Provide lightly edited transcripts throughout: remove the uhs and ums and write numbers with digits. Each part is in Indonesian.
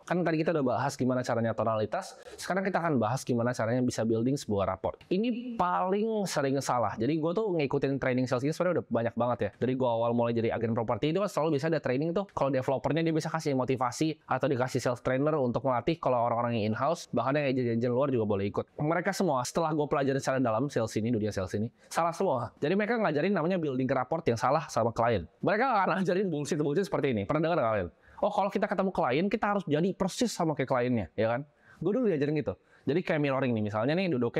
Kan tadi kita udah bahas gimana caranya tonalitas, sekarang kita akan bahas gimana caranya bisa building sebuah raport. Ini paling sering salah. Jadi gue tuh ngikutin training sales ini sebenarnya udah banyak banget ya. Dari gue awal mulai jadi agen properti itu kan selalu bisa ada training tuh. Kalau developernya dia bisa kasih motivasi atau dikasih sales trainer untuk melatih. Kalau orang-orang yang in-house, bahkan yang agent-agent luar juga boleh ikut. Mereka semua setelah gue pelajarin secara dalam sales ini, dunia sales ini, salah semua. Jadi mereka ngajarin namanya building rapport yang salah sama klien. Mereka akan ngajarin bullshit seperti ini. Pernah dengar gak kalian? Oh, kalau kita ketemu klien, kita harus jadi persis sama kayak kliennya, ya kan? Gue dulu diajarin gitu. Jadi kayak mirroring nih, misalnya nih duduk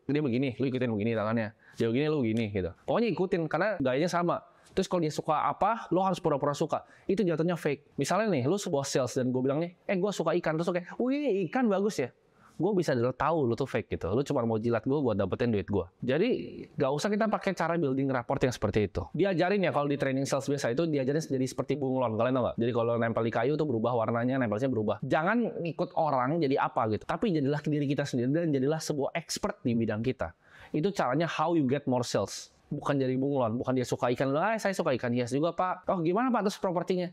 dia begini, lu ikutin begini tangannya. Dia begini, lu begini gitu. Pokoknya ikutin karena gayanya sama. Terus kalau dia suka apa, lo harus pura-pura suka. Itu jatuhnya fake. Misalnya nih, lu sebuah sales dan gue bilang nih, gue suka ikan. Terus kayak, wih ikan bagus ya. Gue bisa tahu lu tuh fake gitu. Lu cuma mau jilat gue buat dapetin duit gue. Jadi gak usah kita pakai cara building rapport yang seperti itu. Diajarin ya kalau di training sales biasa itu diajarin jadi seperti bunglon. Kalian tau gak? Jadi kalau nempel di kayu tuh berubah warnanya, nempelnya berubah. Jangan ikut orang jadi apa gitu. Tapi jadilah diri kita sendiri dan jadilah sebuah expert di bidang kita. Itu caranya how you get more sales. Bukan jadi bunglon. Bukan dia suka ikan. Saya suka ikan hias juga pak. Oh gimana pak terus propertinya?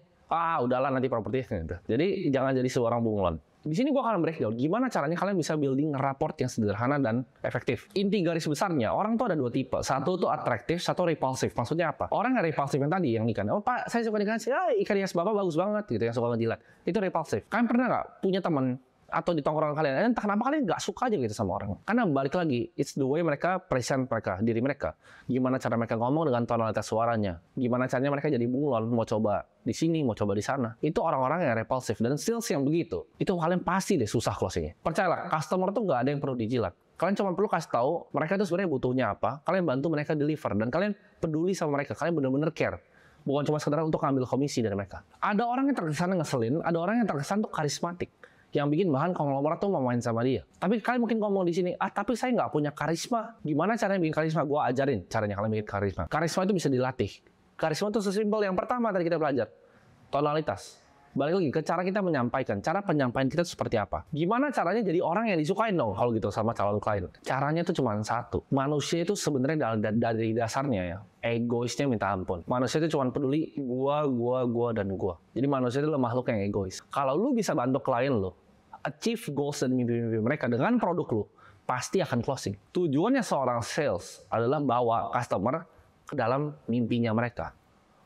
Udahlah nanti propertinya gitu. Jadi jangan jadi seorang bunglon. Di sini gue akan breakdown gimana caranya kalian bisa building rapport yang sederhana dan efektif. Inti garis besarnya, orang tuh ada dua tipe. Satu tuh atraktif, satu repulsif. Maksudnya apa? Orang yang repulsif yang tadi, yang ikan. Oh pak, saya suka ikan hias bapak bagus banget gitu, yang suka ngejilat. Itu repulsif. Kalian pernah nggak punya teman atau di tongkrongan kalian, entah kenapa kalian nggak suka aja gitu sama orang. Karena balik lagi, it's the way mereka present diri mereka. Gimana cara mereka ngomong dengan tonalitas suaranya. Gimana caranya mereka jadi bunglon, mau coba di sini, mau coba di sana. Itu orang-orang yang repulsif dan sales yang begitu. Itu kalian pasti deh susah closingnya. Percayalah, customer tuh nggak ada yang perlu dijilat. Kalian cuma perlu kasih tahu mereka itu sebenarnya butuhnya apa. Kalian bantu mereka deliver dan kalian peduli sama mereka. Kalian benar-benar care. Bukan cuma sekedar untuk ngambil komisi dari mereka. Ada orang yang terkesan ngeselin, ada orang yang terkesan tuh karismatik. Yang bikin bahan konglomerat tuh mau main sama dia. Tapi kalian mungkin ngomong di sini, tapi saya nggak punya karisma. Gimana caranya bikin karisma? Gue ajarin caranya kalian bikin karisma. Karisma itu bisa dilatih. Karisma itu sesimpel yang pertama tadi kita belajar. Tonalitas. Balik lagi ke cara kita menyampaikan. Cara penyampaian kita itu seperti apa? Gimana caranya jadi orang yang disukain dong kalau gitu sama calon klien? Caranya itu cuma satu. Manusia itu sebenarnya dari dasarnya ya, egoisnya minta ampun. Manusia itu cuma peduli gua, dan gua. Jadi manusia itu makhluk yang egois. Kalau lu bisa bantu klien lu achieve goals dan mimpi-mimpi mereka dengan produk lu, pasti akan closing. Tujuannya seorang sales adalah bawa customer ke dalam mimpinya mereka.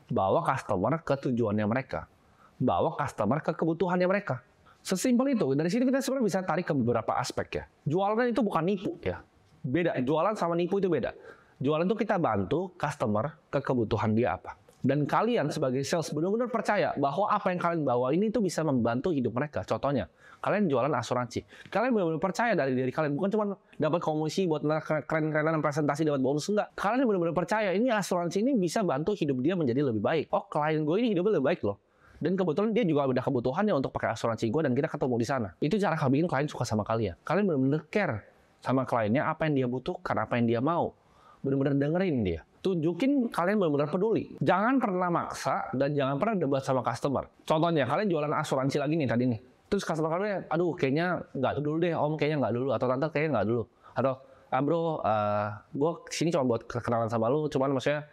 Bawa customer ke tujuannya mereka. Bawa customer ke kebutuhannya mereka. Sesimpel itu. Dari sini kita sebenarnya bisa tarik ke beberapa aspek ya. Jualan itu bukan nipu ya. Beda. Jualan sama nipu itu beda. Jualan itu kita bantu customer ke kebutuhan dia apa. Dan kalian sebagai sales benar-benar percaya bahwa apa yang kalian bawa ini tuh bisa membantu hidup mereka. Contohnya, kalian jualan asuransi. Kalian benar-benar percaya dari diri kalian. Bukan cuma dapat komisi buat keren-kerenan presentasi dapat bonus. Enggak. Kalian benar-benar percaya ini asuransi ini bisa bantu hidup dia menjadi lebih baik. Oh, klien gue ini hidupnya lebih baik loh. Dan kebetulan dia juga ada kebutuhannya untuk pakai asuransi gue dan kita ketemu di sana. Itu cara bikin klien suka sama kalian. Kalian benar-benar care sama kliennya, apa yang dia butuhkan, apa yang dia mau. Benar-benar dengerin dia. Tunjukin kalian benar-benar peduli. Jangan pernah maksa dan jangan pernah debat sama customer. Contohnya, kalian jualan asuransi lagi nih tadi nih. Terus customer kalian, aduh kayaknya nggak dulu deh, om kayaknya nggak dulu. Atau tante kayaknya nggak dulu. Atau, bro, gue sini cuma buat kenalan sama lu, cuman maksudnya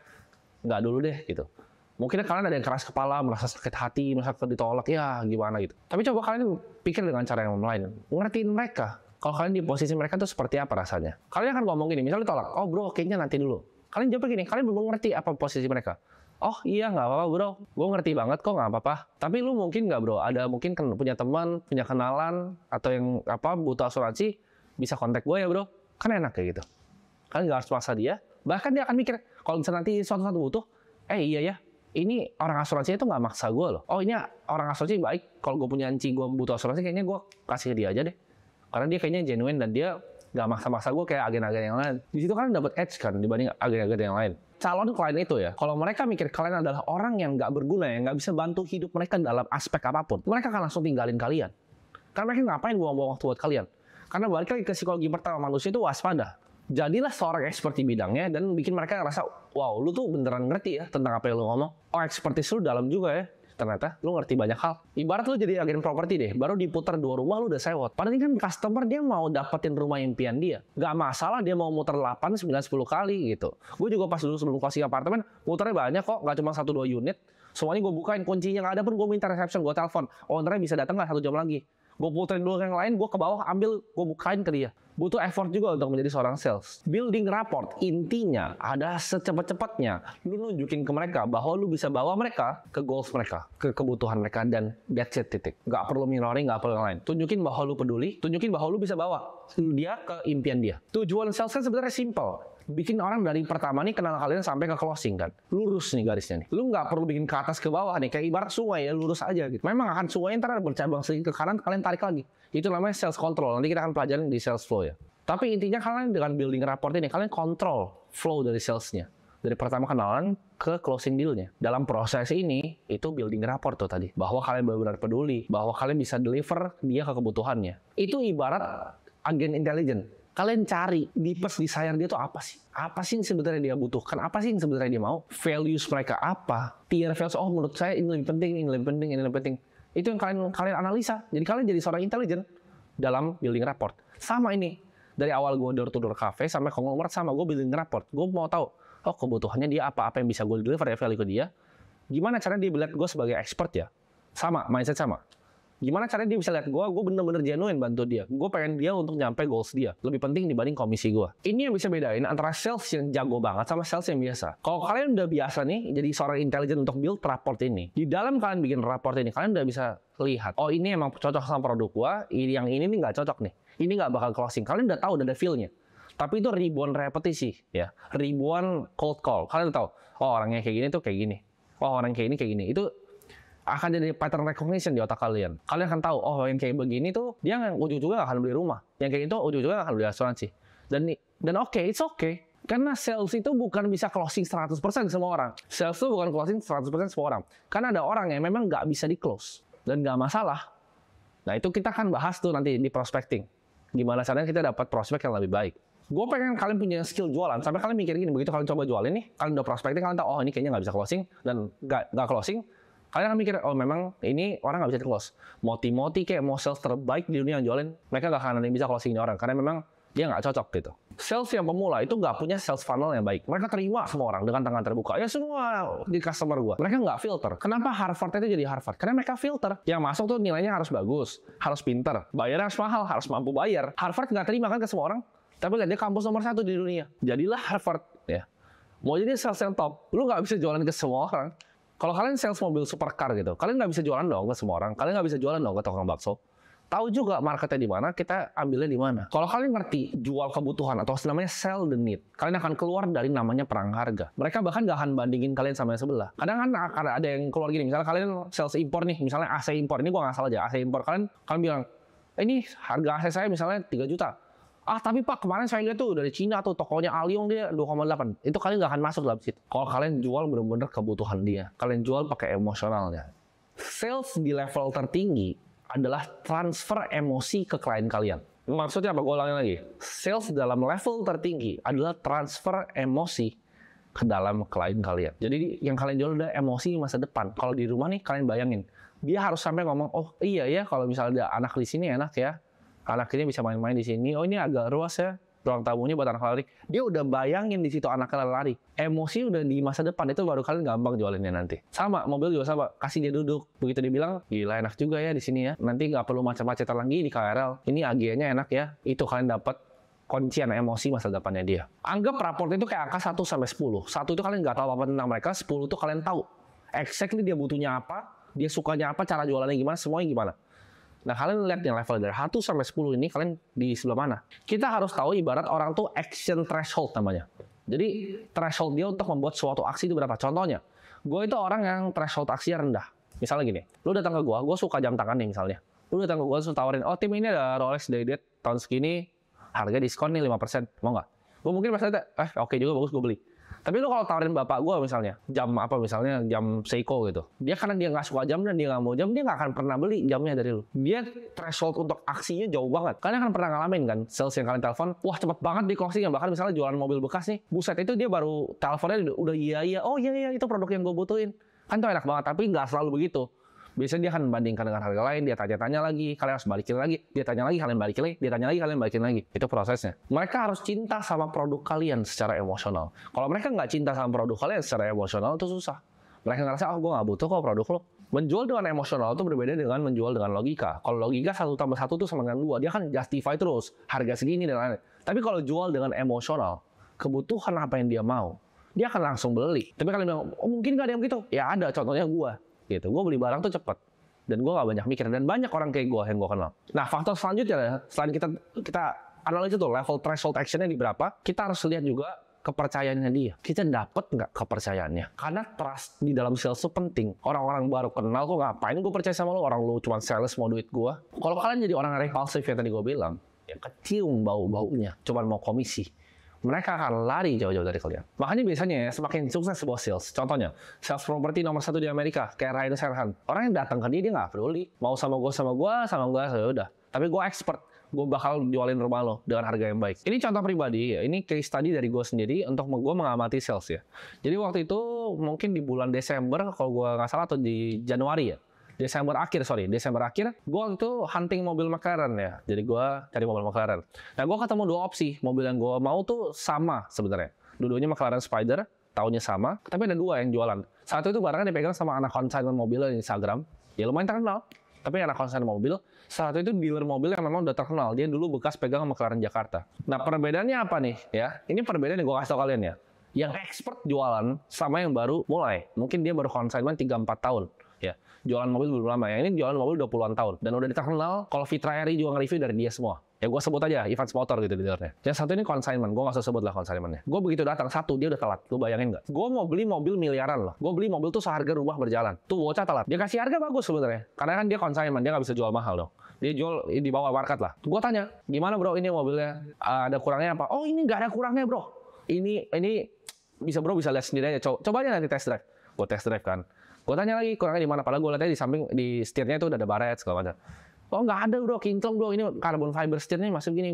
nggak dulu deh gitu. Mungkin kalian ada yang keras kepala, merasa sakit hati, merasa ditolak, ya gimana gitu. Tapi coba kalian pikir dengan cara yang lain. Ngertiin mereka. Kalau kalian di posisi mereka tuh seperti apa rasanya. Kalian akan ngomong gini, misalnya ditolak, oh bro kayaknya nanti dulu. Kalian jawab gini, kalian belum ngerti apa posisi mereka. Oh iya nggak apa-apa bro, gue ngerti banget kok nggak apa-apa. Tapi lu mungkin nggak bro, ada mungkin punya teman, punya kenalan, atau yang butuh asuransi, bisa kontak gue ya bro. Kan enak kayak gitu. Kalian nggak harus maksa dia. Bahkan dia akan mikir, kalau misalnya nanti suatu-suatu butuh, iya ya, ini orang asuransinya itu nggak maksa gue loh. Oh ini orang asuransi baik. Kalau gue punya anjing gue butuh asuransi, kayaknya gue kasih dia aja deh. Karena dia kayaknya genuine dan dia nggak maksa-maksa gue kayak agen-agen yang lain. Di situ kalian dapat edge kan dibanding agen-agen yang lain. Calon klien itu ya, kalau mereka mikir kalian adalah orang yang nggak berguna, yang nggak bisa bantu hidup mereka dalam aspek apapun, mereka akan langsung tinggalin kalian. Karena mereka ngapain buang-buang waktu buat kalian? Karena balik lagi ke psikologi pertama manusia itu waspada. Jadilah seorang expert di bidangnya dan bikin mereka ngerasa, wow, lu tuh beneran ngerti ya tentang apa yang lu ngomong. Oh, expertise lu dalam juga ya. Ternyata lu ngerti banyak hal. Ibarat lu jadi agen properti deh, baru diputar 2 rumah lu udah sewot. Padahal kan customer dia mau dapetin rumah impian dia. Gak masalah dia mau muter 8, 9, 10 kali gitu. Gue juga pas dulu sebelum closing apartemen, muternya banyak kok, gak cuma 1-2 unit. Semuanya gue bukain, kuncinya nggak ada pun gue minta reception, gue telepon. Ownernya bisa datang nggak 1 jam lagi? Gue puterin dulu yang lain, gue ke bawah ambil, gue bukain ke dia. Butuh effort juga untuk menjadi seorang sales. Building rapport, intinya ada secepat-cepatnya lu nunjukin ke mereka bahwa lu bisa bawa mereka ke goals mereka, ke kebutuhan mereka, dan that's it, titik. Nggak perlu mirroring, nggak perlu yang lain. Tunjukin bahwa lu peduli, tunjukin bahwa lu bisa bawa dia ke impian dia. Tujuan sales kan sebenarnya simple. Bikin orang dari pertama nih kenal kalian sampai ke closing kan. Lurus nih garisnya nih. Lu nggak perlu bikin ke atas ke bawah nih. Kayak ibarat sungai ya, lurus aja gitu. Memang akan sungai ntar bercabang sedikit ke kanan, kalian tarik lagi. Itu namanya sales control. Nanti kita akan pelajarin di sales flow ya. Tapi intinya kalian dengan building rapport ini, kalian kontrol flow dari salesnya. Dari pertama kenalan ke closing dealnya. Dalam proses ini, itu building rapport tuh tadi. Bahwa kalian benar-benar peduli. Bahwa kalian bisa deliver dia ke kebutuhannya. Itu ibarat agen intelijen. Kalian cari di desire dia tuh apa sih? Apa sih yang sebenarnya dia butuhkan? Apa sih yang sebenarnya dia mau? Values mereka apa? Tier values, oh menurut saya ini lebih penting, ini lebih penting, ini lebih penting. Itu yang kalian analisa. Jadi kalian jadi seorang intelijen dalam building rapport. Sama ini. Dari awal gue door to door cafe sampai konglomerat sama, gue building rapport. Gue mau tahu, oh kebutuhannya dia apa yang bisa gue deliver ya value ke dia. Gimana caranya dia melihat gue sebagai expert ya? Sama, mindset sama. Gimana caranya dia bisa lihat gue bener-bener genuine bantu dia. Gue pengen dia untuk nyampe goals dia. Lebih penting dibanding komisi gue. Ini yang bisa bedain antara sales yang jago banget sama sales yang biasa. Kalau kalian udah biasa nih, jadi seorang intelijen untuk build rapport ini. Di dalam kalian bikin rapport ini, kalian udah bisa lihat. Oh ini emang cocok sama produk gue, yang ini nih nggak cocok nih. Ini nggak bakal closing. Kalian udah tahu, udah ada feel-nya. Tapi itu ribuan repetisi, ya. Ribuan cold call. Kalian udah tahu, oh orangnya kayak gini tuh kayak gini. Oh orang kayak gini. Itu akan jadi pattern recognition di otak kalian. Kalian akan tahu, oh yang kayak begini tuh dia ujung-ujungnya nggak akan beli rumah. Yang kayak itu ujung-ujungnya nggak akan beli asuransi. Dan oke, it's okay. Karena sales itu bukan bisa closing 100% semua orang. Sales itu bukan closing 100% semua orang. Karena ada orang yang memang nggak bisa di-close. Dan nggak masalah. Nah itu kita akan bahas tuh nanti di prospecting. Gimana caranya kita dapat prospek yang lebih baik. Gue pengen kalian punya skill jualan. Sampai kalian mikir gini, begitu kalian coba jualin nih, kalian udah prospecting, kalian tahu, oh ini kayaknya nggak bisa closing. Dan nggak closing. Kalian akan mikir, oh memang ini orang nggak bisa di-close. Moti-moti kayak mau sales terbaik di dunia yang jualin, mereka nggak akan ada yang bisa closing ini orang. Karena memang dia nggak cocok gitu. Sales yang pemula itu nggak punya sales funnel yang baik. Mereka terima semua orang dengan tangan terbuka. Ya semua di customer gua. Mereka nggak filter. Kenapa Harvard itu jadi Harvard? Karena mereka filter. Yang masuk tuh nilainya harus bagus, harus pinter, bayarnya harus mahal, harus mampu bayar. Harvard nggak terima kan ke semua orang. Tapi lihat dia kampus nomor 1 di dunia. Jadilah Harvard ya. Mau jadi sales yang top, lu nggak bisa jualan ke semua orang. Kalau kalian sales mobil supercar gitu, kalian nggak bisa jualan dong ke semua orang. Kalian nggak bisa jualan dong ke tukang bakso. Tahu juga marketnya di mana, kita ambilnya di mana. Kalau kalian ngerti jual kebutuhan atau namanya sell the need, kalian akan keluar dari namanya perang harga. Mereka bahkan nggak akan bandingin kalian sama yang sebelah. Kadang kan akan ada yang keluar gini, misalnya kalian sales impor nih, misalnya AC impor, ini gua nggak salah aja, AC impor. Kalian bilang, ini harga AC saya misalnya 3 juta. Ah tapi Pak, kemarin saya lihat tuh dari Cina tuh tokonya Aliong dia 2,8. Itu kalian nggak akan masuk dalam situ. Kalau kalian jual benar-benar kebutuhan dia. Kalian jual pakai emosionalnya. Sales di level tertinggi adalah transfer emosi ke klien kalian. Maksudnya apa? Gue ulangin lagi. Sales dalam level tertinggi adalah transfer emosi ke dalam klien kalian. Jadi yang kalian jual adalah emosi masa depan. Kalau di rumah nih kalian bayangin. Dia harus sampai ngomong, oh iya ya kalau misalnya ada anak di sini enak ya. Anak ini bisa main-main di sini. Oh ini agak luas ya. Ruang tamunya buat anak lari. Dia udah bayangin di situ anaknya lari. Emosi udah di masa depan, itu baru kalian gampang jualinnya nanti. Sama, mobil juga sama. Kasih dia duduk. Begitu dia bilang, gila enak juga ya di sini ya. Nanti nggak perlu macet-macetan lagi di KRL. Ini AG-nya enak ya. Itu kalian dapat kuncian emosi masa depannya dia. Anggap raport itu kayak angka 1 sampai 10. 1 itu kalian nggak tahu apa tentang mereka. 10 itu kalian tahu. Exactly dia butuhnya apa. Dia sukanya apa. Cara jualannya gimana. Semuanya gimana. Nah, kalian lihat yang level dari 1 sampai 10 ini, kalian di sebelah mana? Kita harus tahu ibarat orang tuh action threshold namanya. Jadi, threshold dia untuk membuat suatu aksi itu berapa? Contohnya, gue itu orang yang threshold aksinya rendah. Misalnya gini, lu datang ke gue suka jam tangan nih misalnya. Lu datang ke gue, lu tawarin, oh tim ini ada Rolex Day-Date tahun segini, harga diskon nih 5%, mau nggak? Gue mungkin pas oke juga, bagus gue beli. Tapi lu kalau tawarin bapak gue misalnya, jam apa misalnya, jam Seiko gitu. Dia karena dia nggak suka jam dan dia nggak mau jam, dia nggak akan pernah beli jamnya dari lu. Dia threshold untuk aksinya jauh banget. Kalian akan pernah ngalamin kan, sales yang kalian telepon, wah cepet banget di closing. Bahkan misalnya jualan mobil bekas nih, buset itu dia baru teleponnya udah iya, oh iya itu produk yang gue butuhin. Kan tuh enak banget, tapi nggak selalu begitu. Biasanya dia akan membandingkan dengan harga lain, dia tanya-tanya lagi, kalian harus balikin lagi, dia tanya lagi, kalian balikin lagi, dia tanya lagi, kalian balikin lagi. Itu prosesnya. Mereka harus cinta sama produk kalian secara emosional. Kalau mereka nggak cinta sama produk kalian secara emosional, itu susah. Mereka ngerasa, oh gue nggak butuh kok produk lo. Menjual dengan emosional itu berbeda dengan menjual dengan logika. Kalau logika 1+1 tuh sama dengan 2, dia kan justify terus harga segini dan lain-lain. Tapi kalau jual dengan emosional, kebutuhan apa yang dia mau, dia akan langsung beli. Tapi kalau bilang, oh mungkin nggak ada yang begitu, ya ada. Contohnya gue, gitu. Gue beli barang tuh cepet. Dan gue nggak banyak mikir. Dan banyak orang kayak gue yang gue kenal. Nah, faktor selanjutnya adalah, selain kita analisa tuh level threshold actionnya di berapa, kita harus lihat juga kepercayaannya dia. Kita dapat nggak kepercayaannya? Karena trust di dalam sales itu penting. Orang-orang baru kenal kok, ngapain gue percaya sama lo? Orang lo cuma sales mau duit gue. Kalau kalian jadi orang repulsif yang tadi gue bilang, ya kecium bau-baunya, cuma mau komisi. Mereka akan lari jauh-jauh dari kalian. Makanya biasanya ya, semakin sukses sebuah sales. Contohnya, sales property nomor 1 di Amerika, kayak Ryan Serhant. Orang yang datang ke dia nggak peduli. Mau sama gue, ya udah. Tapi gue expert. Gue bakal jualin rumah lo dengan harga yang baik. Ini contoh pribadi ya, ini case study dari gue sendiri untuk gue mengamati sales ya. Jadi waktu itu mungkin di bulan Desember, kalau gue nggak salah, atau di Januari ya. Desember akhir, gue waktu itu hunting mobil McLaren ya. Jadi gue cari mobil McLaren. Nah, gue ketemu 2 opsi. Mobil yang gue mau tuh sama sebenarnya. Dua-duanya McLaren Spider, tahunnya sama, tapi ada 2 yang jualan. Satu itu barangnya dipegang sama anak konsignment mobil di Instagram. Ya lumayan terkenal. Tapi anak konsen mobil, satu itu dealer mobil yang memang udah terkenal. Dia dulu bekas pegang McLaren Jakarta. Nah, perbedaannya apa nih? Ya, ini perbedaan yang gue kasih tau kalian ya. Yang expert jualan sama yang baru mulai. Mungkin dia baru konsignment 3-4 tahun. Ya, jualan mobil belum lama. Yang ini jualan mobil udah puluhan tahun. Dan udah terkenal, kalau Fitra Eri juga nge-review dari dia semua. Ya gue sebut aja, Evans Motor gitu dealernya. Yang satu ini consignment, gue gak usah sebut lah consignmentnya. Gue begitu datang, satu, dia udah telat. Lu bayangin gak? Gue mau beli mobil miliaran loh. Gue beli mobil tuh seharga rumah berjalan. Tuh bocah telat. Dia kasih harga bagus sebenarnya. Karena kan dia consignment, dia gak bisa jual mahal dong. Dia jual di bawah market lah. Gue tanya, gimana bro ini mobilnya? Ada kurangnya apa? Oh ini gak ada kurangnya bro. Ini bisa bro, bisa lihat sendiri aja. Coba aja nanti test drive. Gue test drive kan. Gue tanya lagi kurangnya di mana? Padahal gue lihatnya di samping, di setirnya itu udah ada baret segala macam. Oh nggak ada bro, kinclong bro, ini carbon fiber setirnya masuk gini.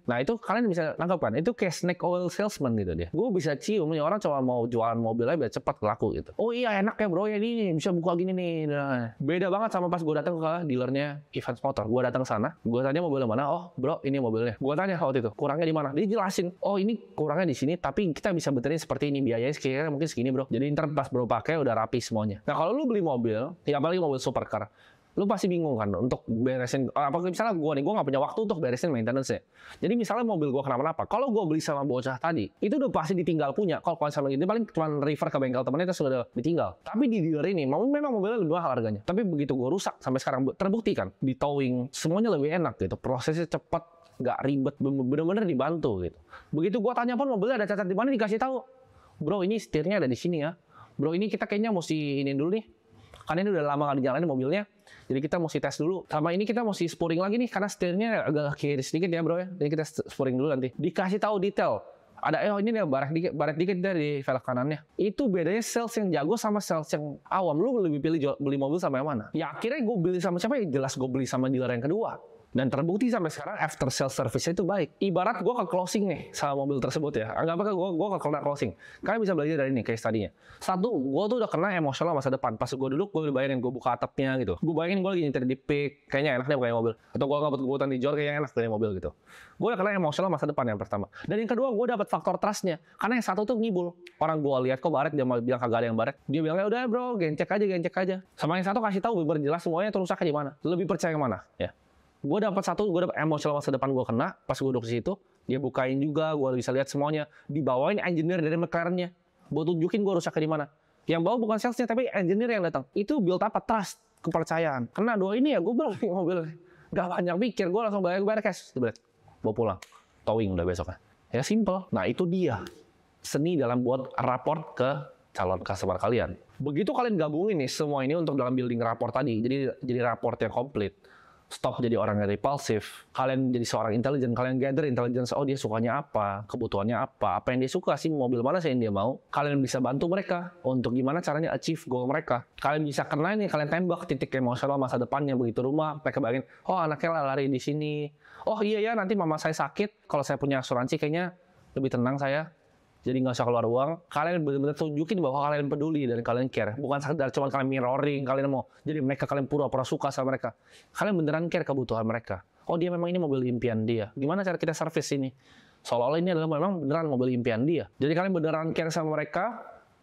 Nah itu kalian bisa nangkap kan, itu kayak snake oil salesman gitu dia. Gue bisa cium, nih orang cuma mau jualan mobilnya biar cepat laku gitu. Oh iya enak ya bro, ya ini bisa buka gini nih. Nah, beda banget sama pas gue datang ke dealernya Evans Motor. Gue datang sana, gue tanya mobilnya mana, oh bro ini mobilnya. Gue tanya waktu itu, kurangnya di mana? Dia jelasin, oh ini kurangnya di sini, tapi kita bisa benerin seperti ini, biayanya sekiranya mungkin segini bro. Jadi ntar pas bro pakai udah rapi semuanya. Nah kalau lu beli mobil, ya apalagi mobil supercar, lu pasti bingung kan untuk beresin, apa misalnya gue nggak punya waktu untuk beresin maintenance-nya. Jadi misalnya mobil gue kenapa-napa, kalau gue beli sama bocah tadi, itu udah pasti ditinggal punya. Kalau sama gitu paling cuma refer ke bengkel temennya itu sudah ditinggal. Tapi di dealer ini, memang mobilnya lebih mahal harganya. Tapi begitu gue rusak, sampai sekarang terbukti kan, di towing, semuanya lebih enak gitu, prosesnya cepat, nggak ribet, bener-bener dibantu gitu. Begitu gue tanya pun mobilnya ada cacat di mana, dikasih tahu, bro ini setirnya ada di sini ya, bro ini kita kayaknya mesti ini dulu nih, karena ini udah lama nggak dijalanin mobilnya. Jadi kita mesti tes dulu. Sama ini kita mesti spuring lagi nih, karena setirnya agak kiri sedikit ya bro ya. Jadi kita spuring dulu nanti. Dikasih tahu detail. Ada ini nih baret dikit dari velg kanannya. Itu bedanya sales yang jago sama sales yang awam. Lu lebih pilih beli mobil sama yang mana? Ya akhirnya gue beli sama siapa? Ya jelas gue beli sama dealer yang kedua. Dan terbukti sampai sekarang after sales service-nya itu baik. Ibarat gue ke closing nih sama mobil tersebut ya. Anggapnya gue ke closing. Kalian bisa belajar dari ini case tadinya. Satu, gue tuh udah kena emosional masa depan. Pas gue duduk, gue udah bayangin gue buka atapnya gitu. Gue bayangin gue lagi nyetir di Peak. Kayaknya enak deh pakai mobil. Atau gue ngebut-ngebutan di Jor, kayaknya enak pakai mobil gitu. Gue udah kena emosional masa depan yang pertama. Dan yang kedua, gue dapat faktor trust-nya. Karena yang satu tuh ngibul. Orang gue lihat kok baret, dia mau bilang kagak ada yang baret. Dia bilangnya udah bro, gencek aja. Sama yang satu kasih tahu berjelas semuanya itu rusaknya di mana. Lebih percaya yang mana ya. Gue dapat emosional masa depan gue kena pas gue duduk di situ, dia bukain juga, gue bisa lihat semuanya, dibawain engineer dari McLaren-nya, gue tunjukin gue rusaknya di mana. Yang bawa bukan salesnya tapi engineer yang datang. Itu build apa trust, kepercayaan. Kena dua ini ya gue beli mobil, gak banyak mikir, gue langsung bayar cash, bawa pulang, towing udah besoknya. Ya simple. Nah itu dia seni dalam buat raport ke calon customer kalian. Begitu kalian gabungin nih semua ini untuk dalam building raport tadi, jadi raport yang komplit. Stop jadi orang yang repulsif, kalian jadi seorang intelijen, kalian gather intelligence, oh dia sukanya apa, kebutuhannya apa yang dia suka sih, mobil mana sih yang dia mau, kalian bisa bantu mereka untuk gimana caranya achieve goal mereka. Kalian bisa kenal nih, kalian tembak titik emosional masa depannya, begitu rumah, mereka bayangin, oh anaknya lari di sini, oh iya ya nanti mama saya sakit, kalau saya punya asuransi kayaknya lebih tenang saya. Jadi nggak usah keluar uang, kalian benar-benar tunjukin bahwa kalian peduli dan kalian care. Bukan sekedar cuma kalian mirroring, kalian mau jadi mereka, kalian pura-pura suka sama mereka. Kalian beneran care kebutuhan mereka. Oh dia memang ini mobil impian dia. Gimana cara kita service ini? Seolah-olah ini adalah memang beneran mobil impian dia. Jadi kalian beneran care sama mereka,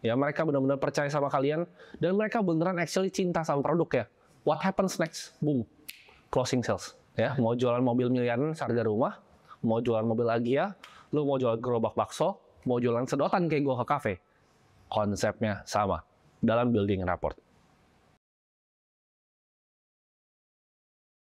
Ya, mereka benar-benar percaya sama kalian dan mereka beneran actually cinta sama produk ya. What happens next? Boom, closing sales. Ya, mau jualan mobil miliaran seharga rumah, mau jualan mobil Agia, lu mau jualan gerobak bakso, mau jualan sedotan kayak gua ke kafe. Konsepnya sama dalam building rapport.